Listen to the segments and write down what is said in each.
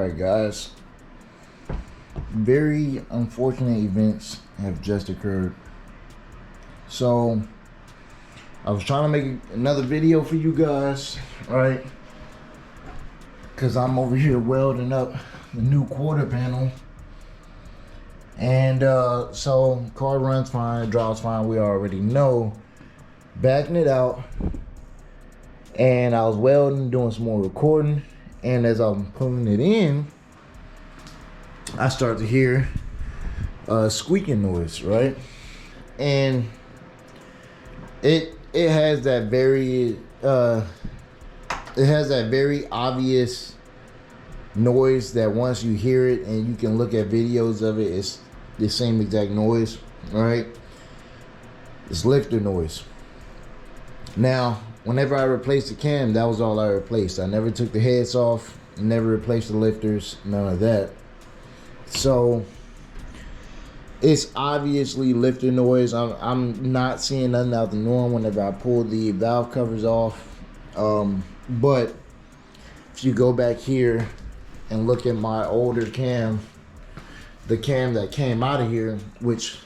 Alright guys, very unfortunate events have just occurred. So I was trying to make another video for you guys, right? Because I'm over here welding up the new quarter panel. And so car runs fine, drives fine, we already know. Backing it out, and I was welding, doing some more recording, and as I'm pulling it in, I start to hear a squeaking noise, right? And it has that very obvious noise that once you hear it and you can look at videos of it, it's the same exact noise, right? It's lifter noise. Now, whenever I replaced the cam, that was all I replaced. I never took the heads off, never replaced the lifters, none of that. So it's obviously lifter noise. I'm not seeing nothing out the norm whenever I pull the valve covers off. But if you go back here and look at my older cam, the cam that came out of here, which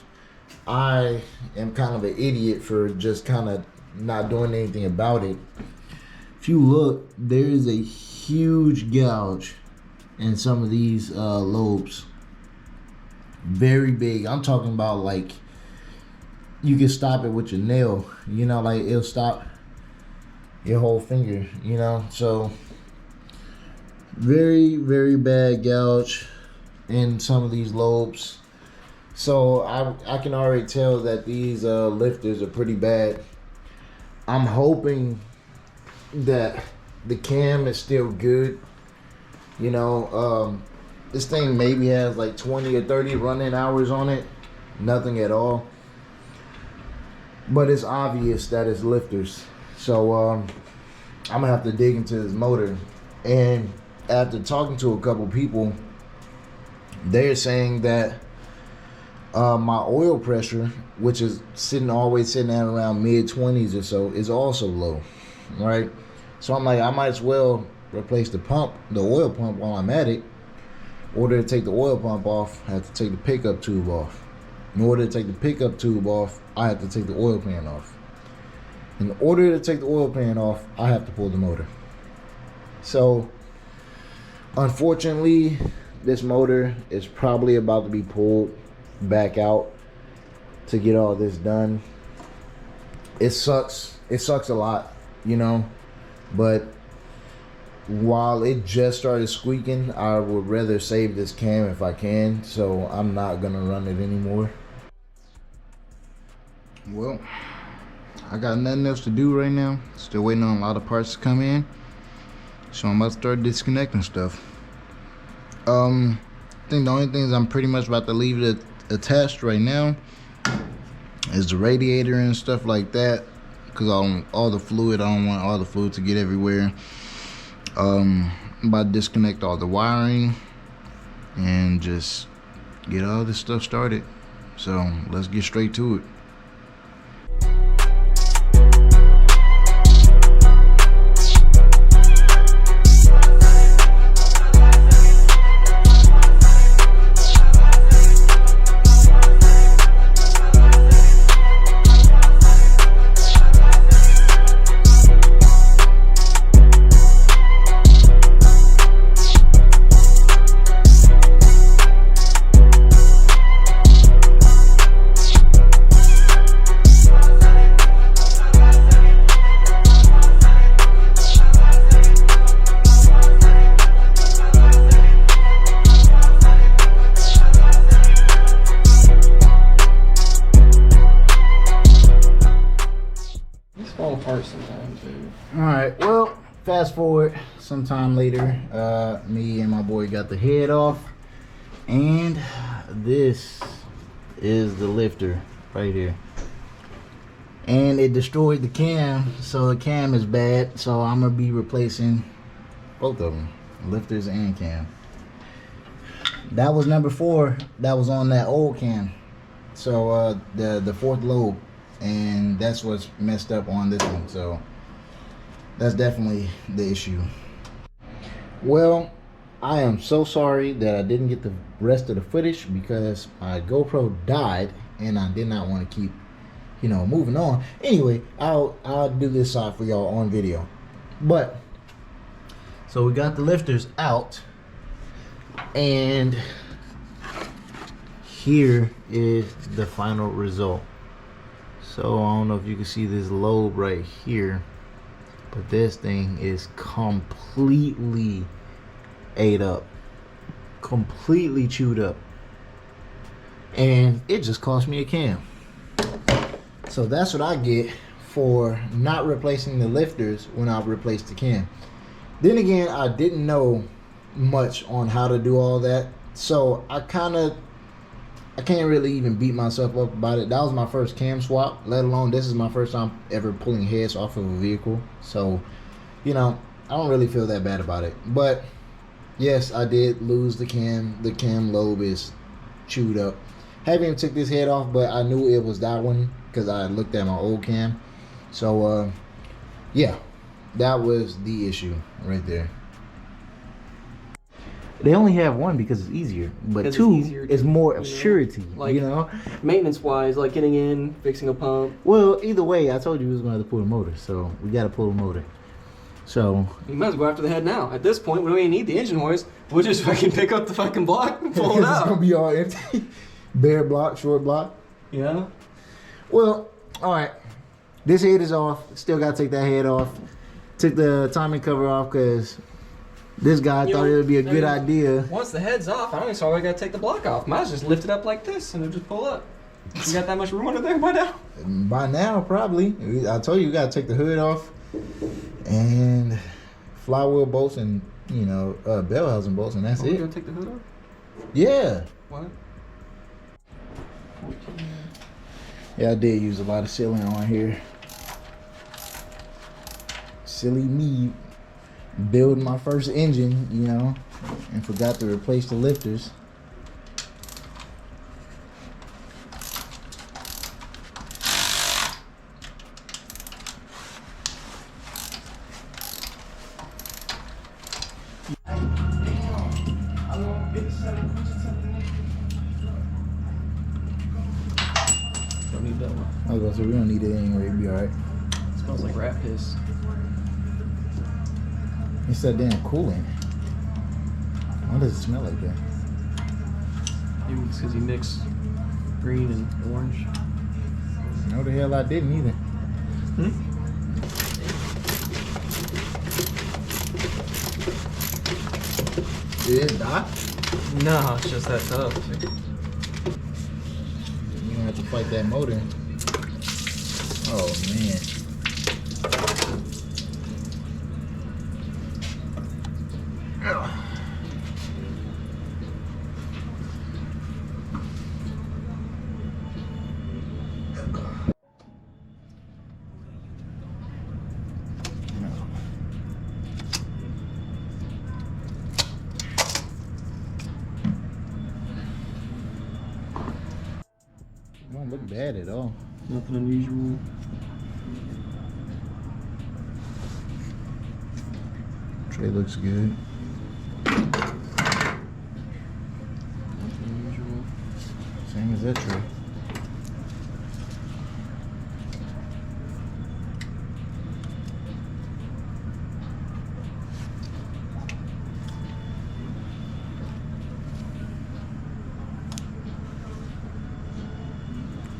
I am kind of an idiot for just kind of not doing anything about it. If you look, there is a huge gouge in some of these lobes. Very big. I'm talking about like you can stop it with your nail, you know, like it'll stop your whole finger, you know. So very, very bad gouge in some of these lobes. So I can already tell that these lifters are pretty bad. I'm hoping that the cam is still good. You know, this thing maybe has like 20 or 30 running hours on it. Nothing at all. But it's obvious that it's lifters. So I'm gonna have to dig into this motor. And after talking to a couple people, they're saying that my oil pressure, which is always sitting at around mid-20s or so, is also low, right? So I'm like, I might as well replace the oil pump while I'm at it. In order to take the oil pump off, I have to take the pickup tube off. In order to take the pickup tube off, I have to take the oil pan off. In order to take the oil pan off, I have to pull the motor. So unfortunately, this motor is probably about to be pulled back out to get all this done. It sucks a lot, you know, but while it just started squeaking, I would rather save this cam if I can, so I'm not gonna run it anymore. Well, I got nothing else to do right now. Still waiting on a lot of parts to come in, so I'm about to start disconnecting stuff. I think the only things I'm pretty much about to leave it attached right now is the radiator and stuff like that, because all the fluid, I don't want all the fluid to get everywhere. I'm about to disconnect all the wiring and just get all this stuff started. So let's get straight to it. Alright, well, fast forward sometime later, me and my boy got the head off, and this is the lifter right here, and it destroyed the cam, so the cam is bad, so I'm gonna be replacing both of them, lifters and cam. That was number 4 that was on that old cam, so the fourth lobe, and that's what's messed up on this one. So that's definitely the issue. Well, I am so sorry that I didn't get the rest of the footage because my GoPro died and I did not want to keep, you know, moving on. Anyway, I'll do this side for y'all on video. But so we got the lifters out, and here is the final result. So I don't know if you can see this lobe right here, but this thing is completely ate up, completely chewed up, and it just cost me a cam. So that's what I get for not replacing the lifters when I replaced the cam. Then again, I didn't know much on how to do all that, so I can't really even beat myself up about it. That was my first cam swap, let alone this is my first time ever pulling heads off of a vehicle. So, you know, I don't really feel that bad about it. But yes, I did lose the cam. The cam lobe is chewed up. Haven't even took this head off, but I knew it was that one because I looked at my old cam. So yeah, that was the issue right there. They only have one because it's easier, but two is more of surety, like, you know? Maintenance wise, like getting in, fixing a pump. Well, either way, I told you we was going to have to pull the motor, so we got to pull the motor. So you might as well go after the head now. At this point, we don't even need the engine hoist. We'll just fucking pick up the fucking block and pull it out. It's going to be all empty. Bare block, short block. Yeah. Well, all right. This head is off. Still got to take that head off. Took the timing cover off because this guy thought it would be a good idea. Once the head's off, I don't even saw I got to take the block off. Might as well just lift it up like this and it'll just pull up. You got that much room under there by now? By now, probably. I told you got to take the hood off and flywheel bolts and, you know, bell housing bolts, and that's it. You gonna take the hood off? Yeah. What? Yeah, I did use a lot of sealant on here. Silly me building my first engine, you know, and forgot to replace the lifters. Don't need that one. I was gonna say we don't need it anyway. It'll be all right. It smells like rat piss. It's that damn coolant. Why does it smell like that? Maybe it's because you mix green and orange. No, the hell I didn't either. Did it die? No, it's just that tough. You're gonna have to fight that motor. Oh man. It don't look bad at all. Nothing unusual. Tray looks good. Nothing unusual. Same as that tray.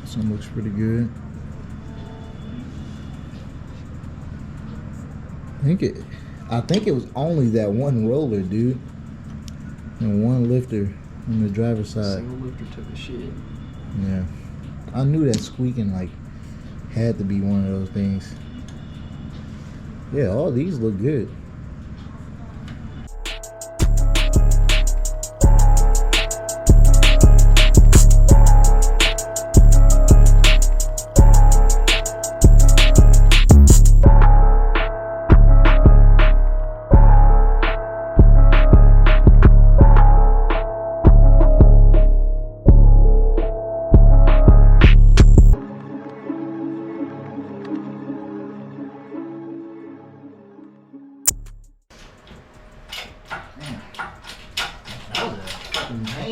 This one looks pretty good. I think it was only that one roller, dude, and one lifter on the driver's side. Single lifter took a shit. Yeah, I knew that squeaking like had to be one of those things. Yeah, all these look good.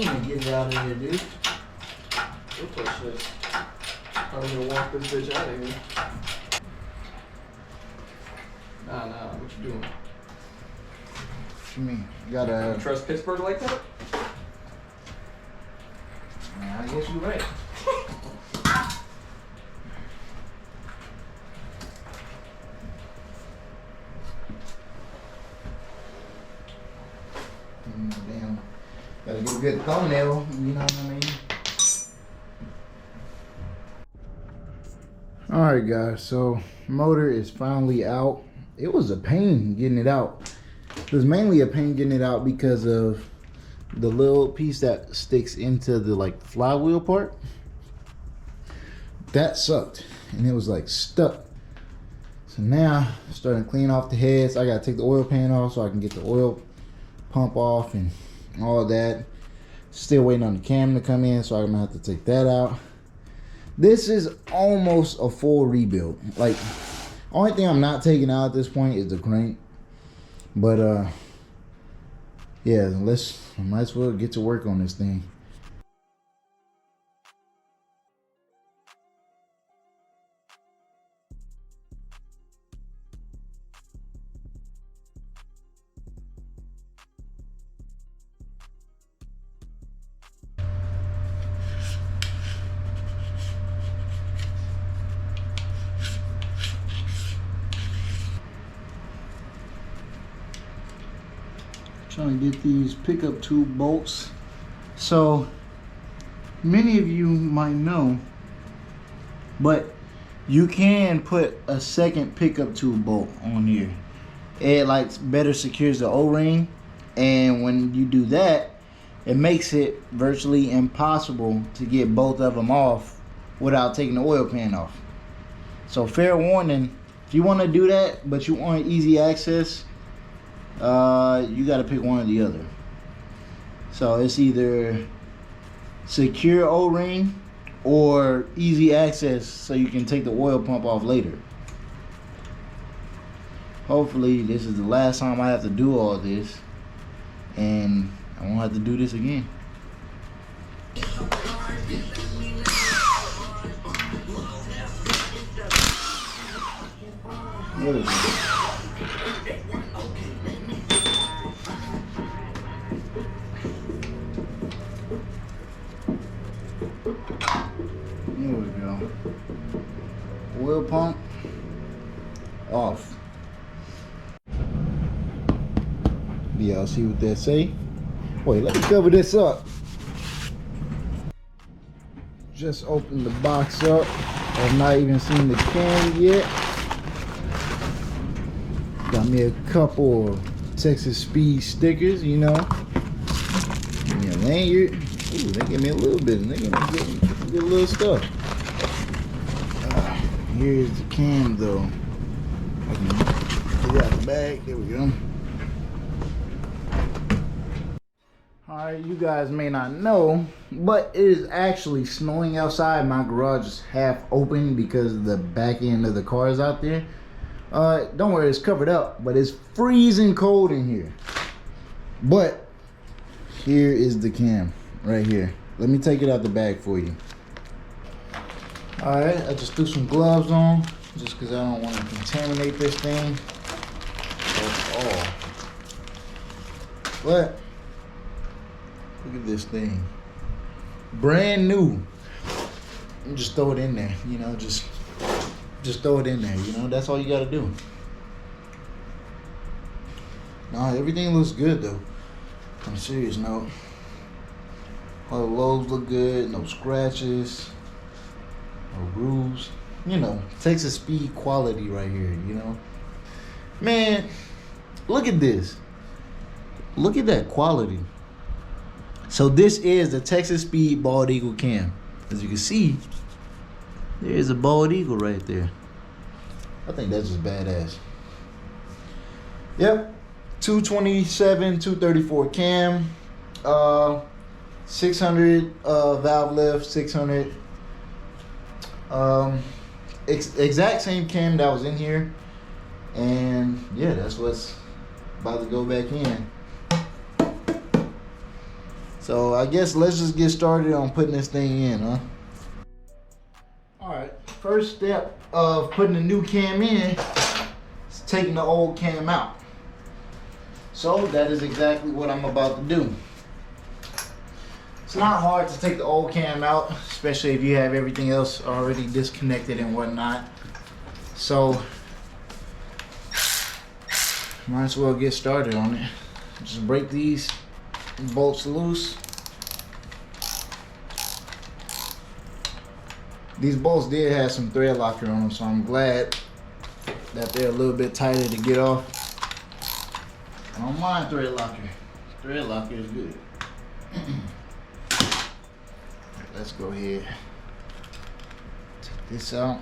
pain to get it out of here, dude. We'll push this. I'm gonna walk this bitch out of here. Nah, what you doing? What you mean? You gotta trust Pittsburgh like that? I guess you're right. Damn. Gotta get a good thumbnail, you know what I mean? Alright guys, so motor is finally out. It was a pain getting it out. It was mainly a pain getting it out because of the little piece that sticks into the like flywheel part. That sucked and it was like stuck. So now I'm starting to clean off the heads. I gotta take the oil pan off so I can get the oil pump off and all that. Still waiting on the cam to come in, so I'm gonna have to take that out. This is almost a full rebuild. Like, only thing I'm not taking out at this point is the crank. But yeah, I might as well get to work on this thing. Trying to get these pickup tube bolts. So many of you might know, but you can put a second pickup tube bolt on here. It like better secures the O-ring, and when you do that, it makes it virtually impossible to get both of them off without taking the oil pan off. So fair warning, if you want to do that but you want easy access, you got to pick one or the other. So it's either secure O-ring or easy access so you can take the oil pump off later. Hopefully this is the last time I have to do all this and I won't have to do this again. What is it? There we go. Oil pump off. Y'all see what that say? Wait, let me cover this up. Just opened the box up. I've not even seen the can yet. Got me a couple of Texas Speed stickers, you know. Give me a lanyard. Ooh, they give me a little bit. They give me good little stuff. Here's the can though. I can get it out the bag. There we go. Alright, you guys may not know, but it is actually snowing outside. My garage is half open because the back end of the car is out there. Don't worry, it's covered up, but it's freezing cold in here. But here is the cam right here. Let me take it out the bag for you. Alright, I just threw some gloves on just because I don't want to contaminate this thing. That's all. But look at this thing. Brand new. Just throw it in there, you know, just throw it in there, you know, that's all you gotta do. Nah, everything looks good though. On a serious note. All the lobes look good, no scratches, no grooves. You know, Texas Speed quality right here, you know. Man, look at this. Look at that quality. So this is the Texas Speed Bald Eagle cam. As you can see, there is a bald eagle right there. I think that's just badass. Yep, 227, 234 cam, 600 valve lift, 600. Exact same cam that was in here, and yeah, that's what's about to go back in. So I guess let's just get started on putting this thing in, huh? Alright, first step of putting the new cam in is taking the old cam out. So that is exactly what I'm about to do. It's not hard to take the old cam out, especially if you have everything else already disconnected and whatnot. So might as well get started on it. Just break these bolts loose. These bolts did have some thread locker on them, so I'm glad that they're a little bit tighter to get off. I don't mind thread locker. Thread locker is good. Let's go ahead. Take this out.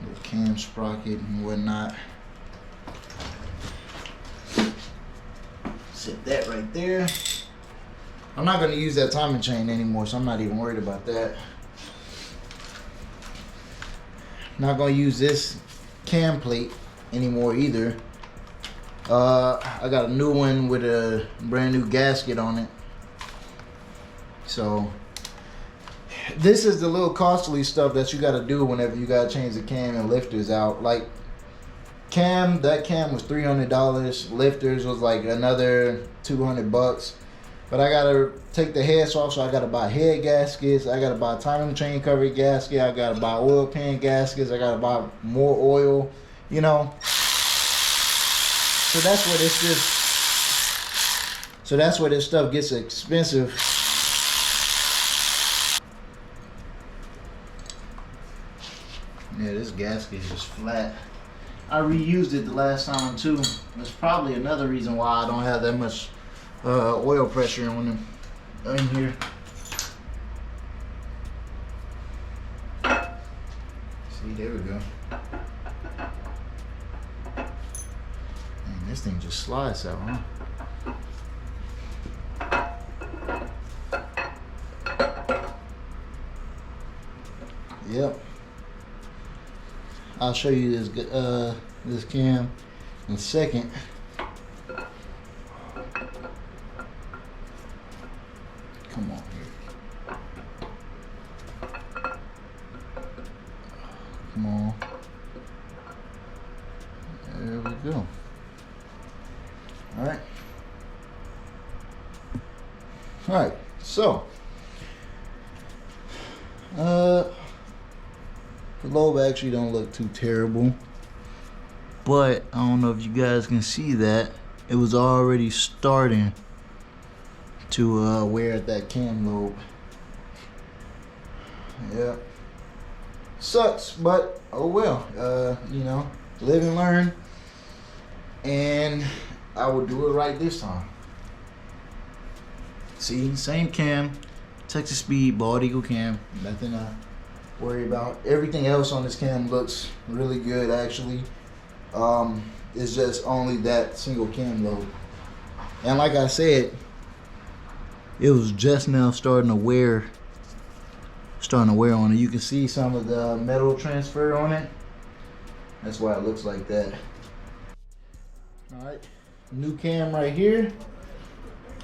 Little cam sprocket and whatnot. Set that right there. I'm not going to use that timing chain anymore, so I'm not even worried about that. Not going to use this cam plate anymore either. I got a new one with a brand new gasket on it. So this is the little costly stuff that you got to do whenever you got to change the cam and lifters out. Like that cam was $300. Lifters was like another $200. But I gotta take the heads off, so I gotta buy head gaskets. I gotta buy timing chain cover gasket. I gotta buy oil pan gaskets. I gotta buy more oil. You know. So that's where this is. So that's where this stuff gets expensive. Yeah, this gasket is flat. I reused it the last time too. That's probably another reason why I don't have that much oil pressure on them in here. See, there we go. Man, this thing just slides out, huh? Yep. I'll show you this cam in a second. Come on here. Come on. There we go. Alright. Alright, so the lobe actually don't look too terrible, but I don't know if you guys can see that it was already starting to wear at that cam lobe. Yeah, sucks, but oh well. You know, live and learn, and I will do it right this time. See, same cam, Texas Speed, bald eagle cam, nothing to worry about. Everything else on this cam looks really good actually. It's just only that single cam lobe, and like I said, it was just now starting to wear on it. You can see some of the metal transfer on it. That's why it looks like that. Alright, new cam right here.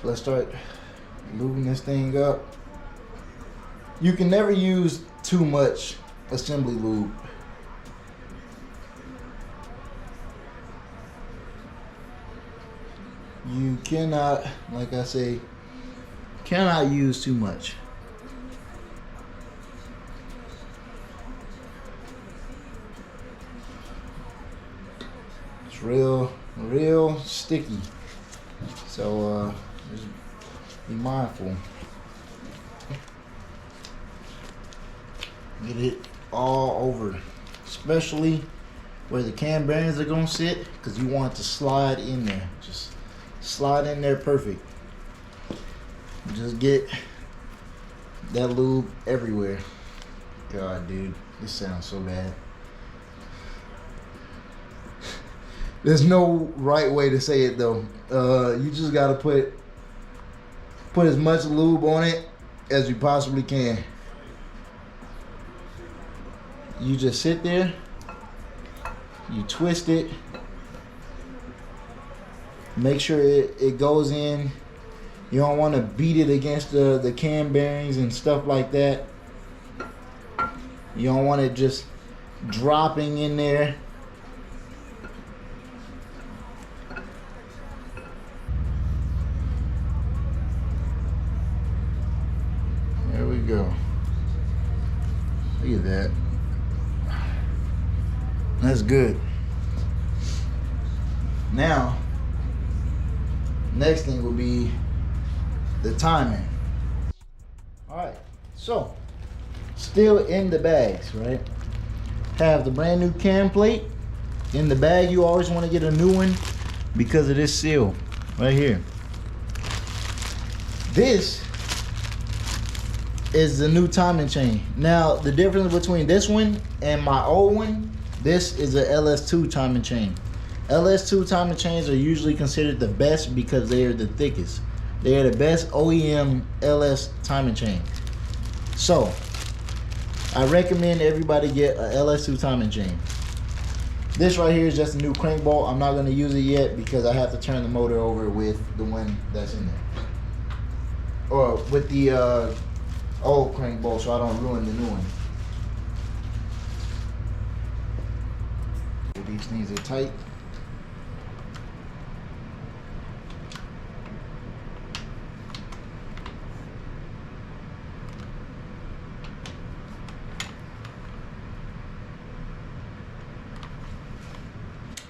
Let's start lubing this thing up. You can never use too much assembly lube. You cannot, like I say, cannot use too much. It's real sticky. So just be mindful. Get it all over, especially where the cam bearings are gonna sit, because you want it to slide in there. Just slide in there perfect. Just get that lube everywhere. God, dude, this sounds so bad. There's no right way to say it though. You just gotta put as much lube on it as you possibly can. You just sit there, you twist it, Make sure it goes in. You don't want to beat it against the cam bearings and stuff like that. You don't want it just dropping in there. There we go. Look at that. That's good. Now, next thing will be the timing. All right, so still in the bags, right? Have the brand new cam plate in the bag. You always want to get a new one because of this seal right here. This is the new timing chain. Now, the difference between this one and my old one, this is a LS2 timing chain. LS2 timing chains are usually considered the best because they are the thickest. They are the best OEM LS timing chain. So, I recommend everybody get a LS2 timing chain. This right here is just a new crank bolt. I'm not going to use it yet because I have to turn the motor over with the one that's in there. Or with the old crank bolt so I don't ruin the new one. These things are tight.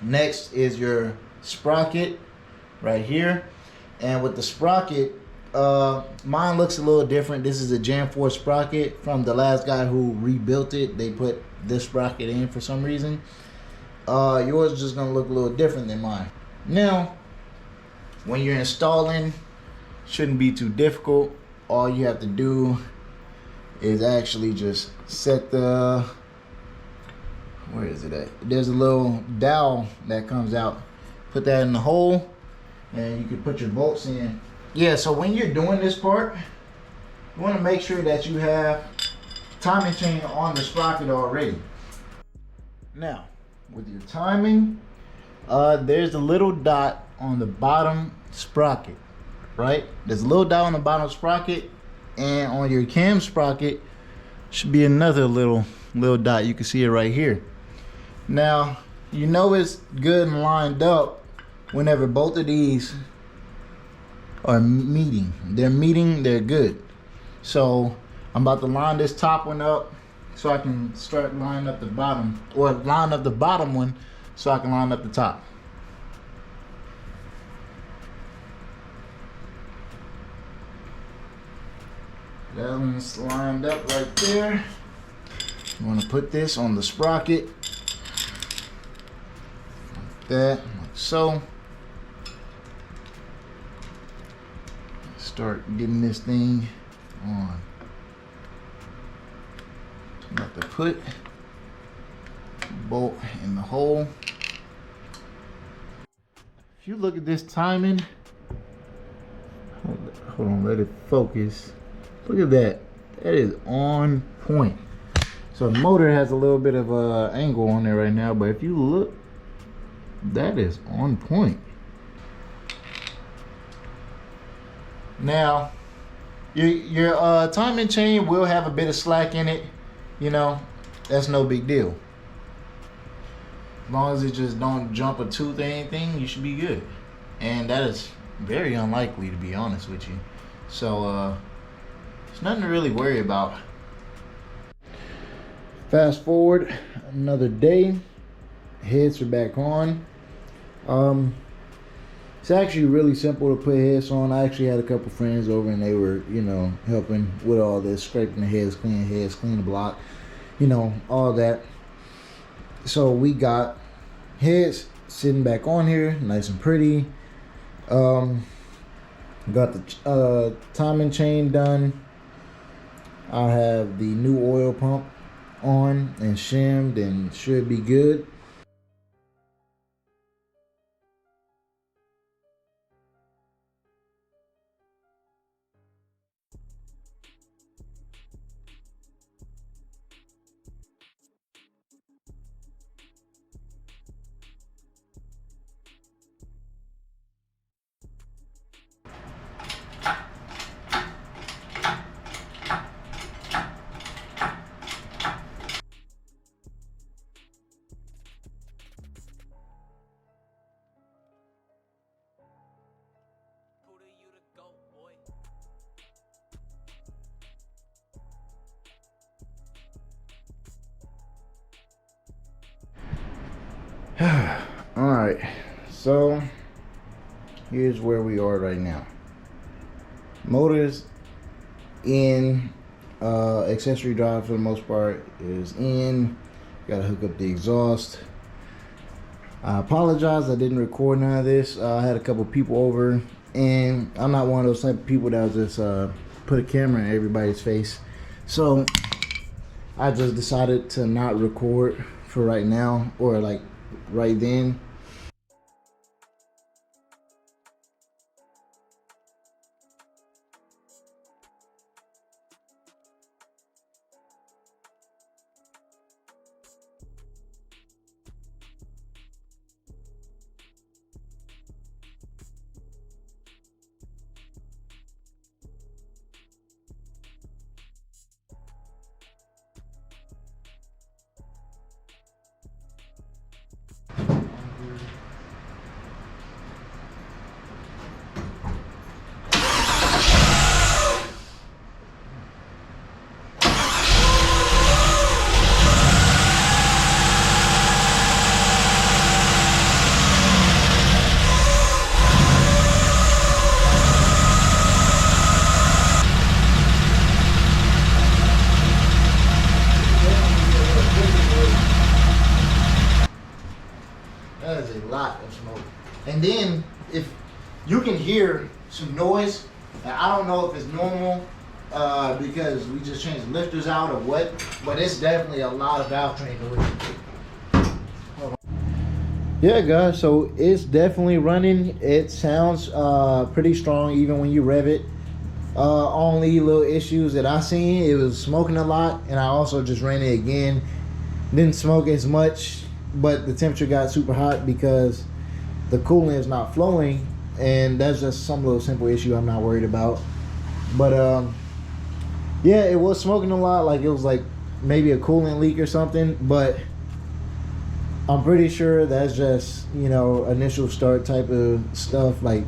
Next is your sprocket right here. And with the sprocket, mine looks a little different. This is a Gen 4 sprocket from the last guy who rebuilt it. They put this sprocket in for some reason. Yours is just gonna look a little different than mine. Now, when you're installing, shouldn't be too difficult. All you have to do is actually just set the, where is it at? There's a little dowel that comes out. Put that in the hole and you can put your bolts in. Yeah, so when you're doing this part, you want to make sure that you have timing chain on the sprocket already. Now, with your timing, there's a little dot on the bottom sprocket, right? There's a little dot on the bottom sprocket, and on your cam sprocket should be another little dot. You can see it right here. Now, you know it's good and lined up whenever both of these are meeting. They're good. So I'm about to line this top one up so I can start lining up the bottom, or line up the bottom one so I can line up the top. That one's lined up right there. You want to put this on the sprocket like that, like so. Start getting this thing on. I'm about to put the bolt in the hole. If you look at this timing, hold on, let it focus. Look at that. That is on point. So the motor has a little bit of a angle on there right now, but if you look, that is on point. Now, your timing chain will have a bit of slack in it. You know, that's no big deal. As long as it just don't jump a tooth or anything, you should be good. And that is very unlikely, to be honest with you. So, there's nothing to really worry about. Fast forward another day, heads are back on. It's actually really simple to put heads on. I actually had a couple friends over and they were, you know, helping with all this, scraping the heads, clean the block, you know, all that. So we got heads sitting back on here, nice and pretty. Got the timing chain done. I have the new oil pump on and shimmed and should be good. All right, so here's where we are right now. Motors in, accessory drive for the most part is in. Gotta hook up the exhaust. I apologize, I didn't record none of this. I had a couple people over, and I'm not one of those type of people that will just put a camera in everybody's face. So I just decided to not record for right now, or like right then. That is a lot of smoke. And then if you can hear some noise, and I don't know if it's normal because we just changed the lifters out or what, but it's definitely a lot of valve train noise. Yeah guys, so it's definitely running. It sounds pretty strong even when you rev it. Only little issues that I seen, it was smoking a lot, and I also just ran it again. Didn't smoke as much, but the temperature got super hot because the coolant is not flowing, and that's just some little simple issue I'm not worried about. But yeah, it was smoking a lot, like it was like maybe a coolant leak or something, but I'm pretty sure that's just, you know, initial start type of stuff. Like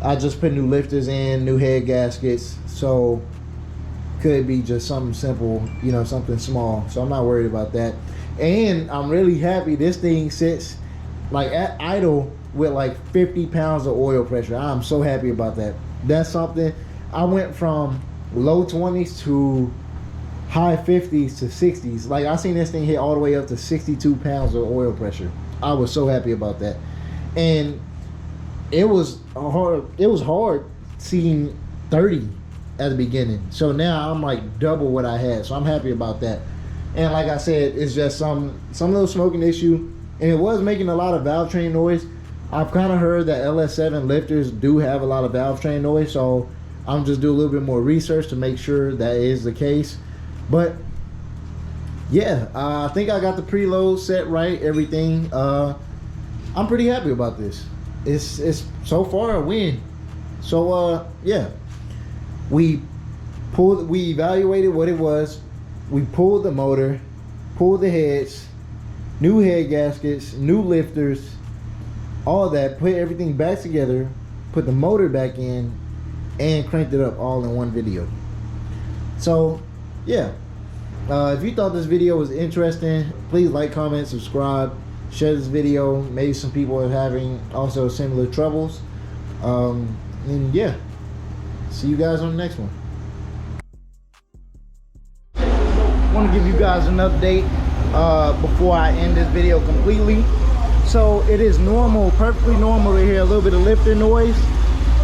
I just put new lifters in, new head gaskets, so could be just something simple, you know, something small. So I'm not worried about that. And I'm really happy this thing sits like at idle with like 50 pounds of oil pressure. I'm so happy about that. That's something. I went from low 20s to high 50s to 60s. Like I seen this thing hit all the way up to 62 pounds of oil pressure. I was so happy about that. And it was hard seeing 30 at the beginning. So now I'm like double what I had. So I'm happy about that. And like I said, it's just some little smoking issue, and it was making a lot of valve train noise. I've kind of heard that LS7 lifters do have a lot of valve train noise, so I'm just doing a little bit more research to make sure that is the case. But yeah, I think I got the preload set right, everything. I'm pretty happy about this. It's so far a win. So yeah, we evaluated what it was. We pulled the motor, pulled the heads, new head gaskets, new lifters, all that, put everything back together, put the motor back in, and cranked it up all in one video. So yeah, if you thought this video was interesting, please like, comment, subscribe, share this video. Maybe some people are having also similar troubles. And yeah, see you guys on the next one. Want to give you guys an update before I end this video completely. So it is normal, perfectly normal to hear a little bit of lifter noise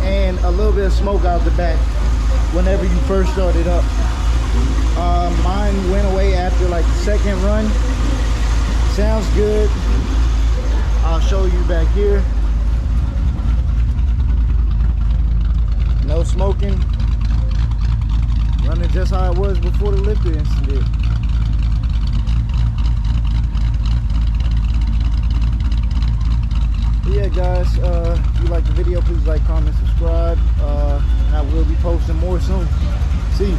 and a little bit of smoke out the back whenever you first start it up. Mine went away after like the second run. Sounds good. I'll show you back here. No smoking. Running just how it was before the lifter incident. Yeah guys, if you like the video, please like, comment, subscribe, and I will be posting more soon. See you.